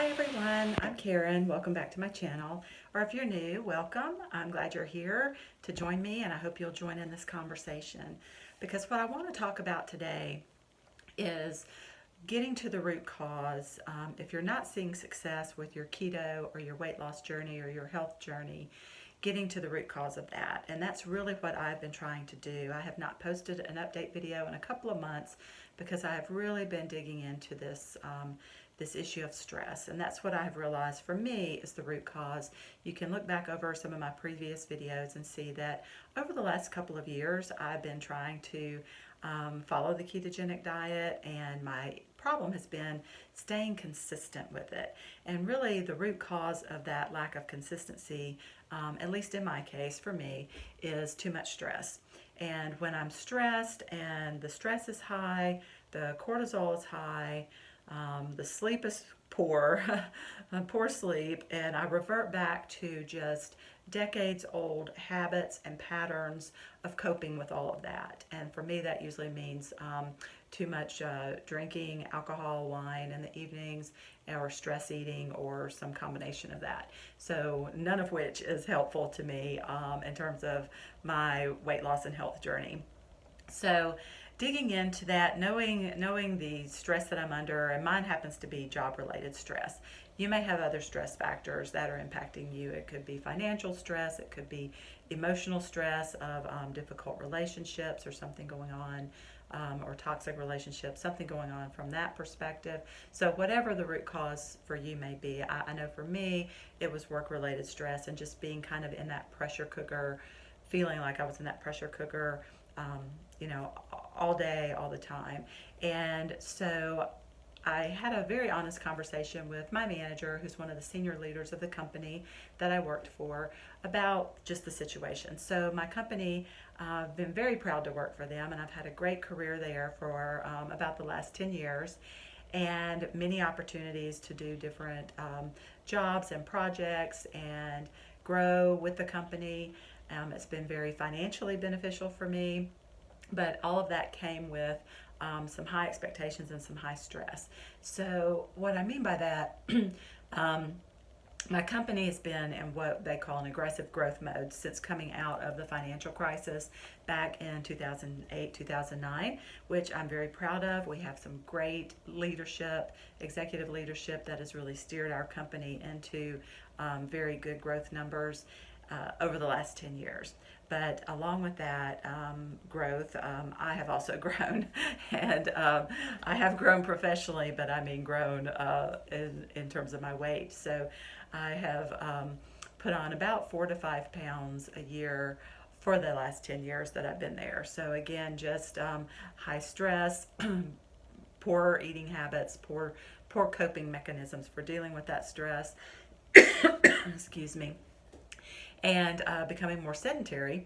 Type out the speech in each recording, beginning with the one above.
Hi everyone, I'm Karen. Welcome back to my channel. Or if you're new, welcome. I'm glad you're here to join me and I hope you'll join in this conversation. Because what I want to talk about today is getting to the root cause. If you're not seeing success with your keto or your weight loss journey or your health journey, getting to the root cause of that. And that's really what I've been trying to do. I have not posted an update video in a couple of months because I have really been digging into this issue of stress. And that's what I've realized for me is the root cause. You can look back over some of my previous videos and see that over the last couple of years, I've been trying to follow the ketogenic diet, and my problem has been staying consistent with it. And really the root cause of that lack of consistency, at least in my case for me, is too much stress. And when I'm stressed and the stress is high, the cortisol is high, the sleep is poor, poor sleep, and I revert back to just decades old habits and patterns of coping with all of that. And for me, that usually means too much drinking, alcohol, wine in the evenings, or stress eating, or some combination of that. So none of which is helpful to me in terms of my weight loss and health journey. So digging into that, knowing the stress that I'm under, and mine happens to be job related stress. You may have other stress factors that are impacting you. It could be financial stress, it could be emotional stress of difficult relationships or something going on, or toxic relationships, something going on from that perspective. So whatever the root cause for you may be, I know for me it was work related stress and just being kind of in that pressure cooker, feeling like I was in that pressure cooker, you know, all day, all the time. And so I had a very honest conversation with my manager, who's one of the senior leaders of the company that I worked for, about just the situation. So my company, I've been very proud to work for them, and I've had a great career there for about the last 10 years, and many opportunities to do different jobs and projects and grow with the company. It's been very financially beneficial for me, but all of that came with some high expectations and some high stress. So what I mean by that, my company has been in what they call an aggressive growth mode since coming out of the financial crisis back in 2008, 2009, which I'm very proud of. We have some great leadership, executive leadership that has really steered our company into very good growth numbers over the last 10 years. But along with that growth, I have also grown. And I have grown professionally, but I mean grown in terms of my weight. So I have put on about 4 to 5 pounds a year for the last 10 years that I've been there. So again, just high stress, poor eating habits, poor coping mechanisms for dealing with that stress. Excuse me. And becoming more sedentary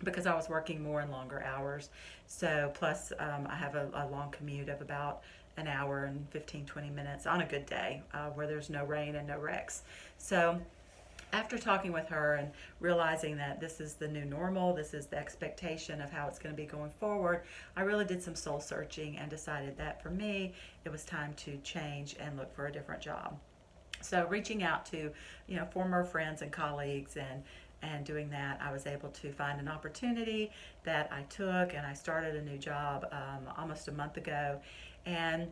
because I was working more and longer hours. So plus I have a long commute of about an hour and 15, 20 minutes on a good day where there's no rain and no wrecks. So after talking with her and realizing that this is the new normal, this is the expectation of how it's going to be going forward, I really did some soul searching and decided that for me, it was time to change and look for a different job. So reaching out to, former friends and colleagues and doing that, I was able to find an opportunity that I took, and I started a new job almost a month ago. And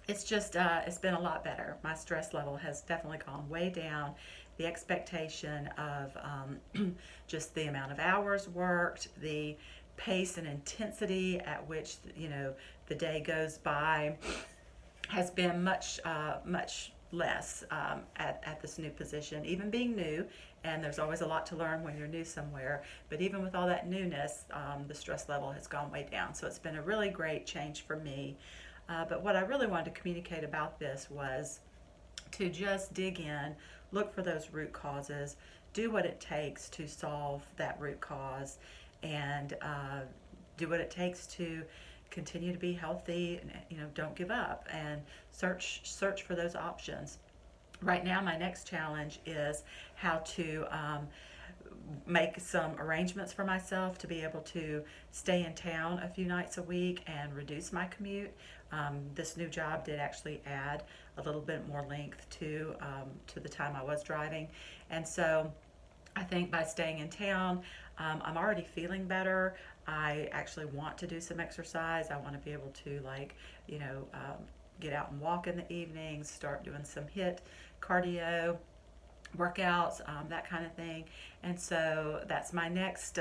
it's just, it's been a lot better. My stress level has definitely gone way down. The expectation of just the amount of hours worked, the pace and intensity at which, the day goes by has been much less at this new position, even being new, and there's always a lot to learn when you're new somewhere, but even with all that newness, the stress level has gone way down. So it's been a really great change for me. But what I really wanted to communicate about this was to just dig in, look for those root causes, do what it takes to solve that root cause, and do what it takes to continue to be healthy. Don't give up and search for those options. Right now, my next challenge is how to make some arrangements for myself to be able to stay in town a few nights a week and reduce my commute. This new job did actually add a little bit more length to the time I was driving, and so I think by staying in town, I'm already feeling better. I actually want to do some exercise. I want to be able to, like, get out and walk in the evenings, start doing some HIIT cardio workouts, that kind of thing. And so that's my next,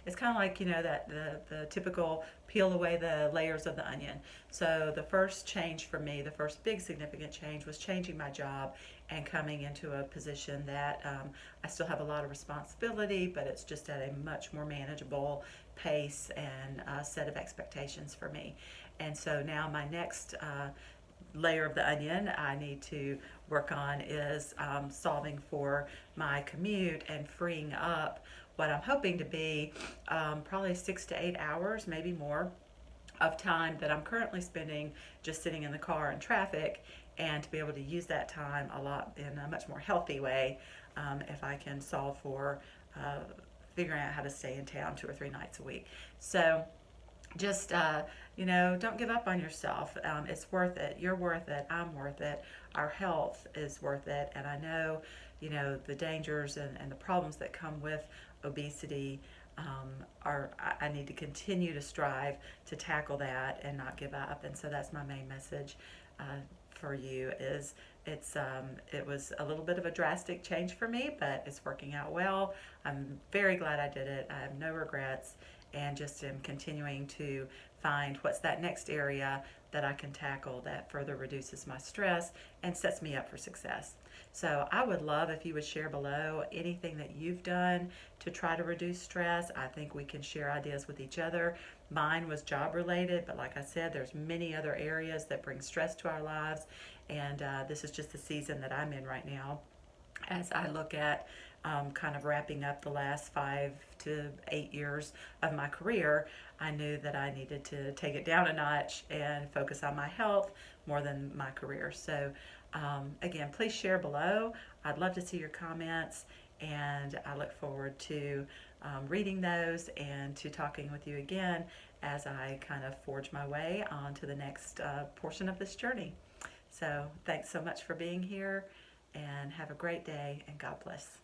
it's kind of like, that the typical peel away the layers of the onion. So the first change for me, the first big significant change, was changing my job and coming into a position that I still have a lot of responsibility, but it's just at a much more manageable pace and set of expectations for me. And so now my next layer of the onion I need to work on is solving for my commute and freeing up what I'm hoping to be probably 6 to 8 hours, maybe more, of time that I'm currently spending just sitting in the car in traffic, and to be able to use that time a lot in a much more healthy way if I can solve for figuring out how to stay in town 2 or 3 nights a week. So just don't give up on yourself. It's worth it. You're worth it. I'm worth it. Our health is worth it. And I know the dangers and the problems that come with obesity I need to continue to strive to tackle that and not give up. And so that's my main message for you. It was a little bit of a drastic change for me, but it's working out well. I'm very glad I did it. I have no regrets, and just am continuing to find what's that next area that I can tackle that further reduces my stress and sets me up for success. So I would love if you would share below anything that you've done to try to reduce stress. I think we can share ideas with each other. Mine was job related, but like I said, there's many other areas that bring stress to our lives, and this is just the season that I'm in right now as I look at kind of wrapping up the last 5 to 8 years of my career. I knew that I needed to take it down a notch and focus on my health more than my career. So again, please share below. I'd love to see your comments, and I look forward to reading those and to talking with you again as I kind of forge my way on to the next portion of this journey. So thanks so much for being here, and have a great day, and God bless.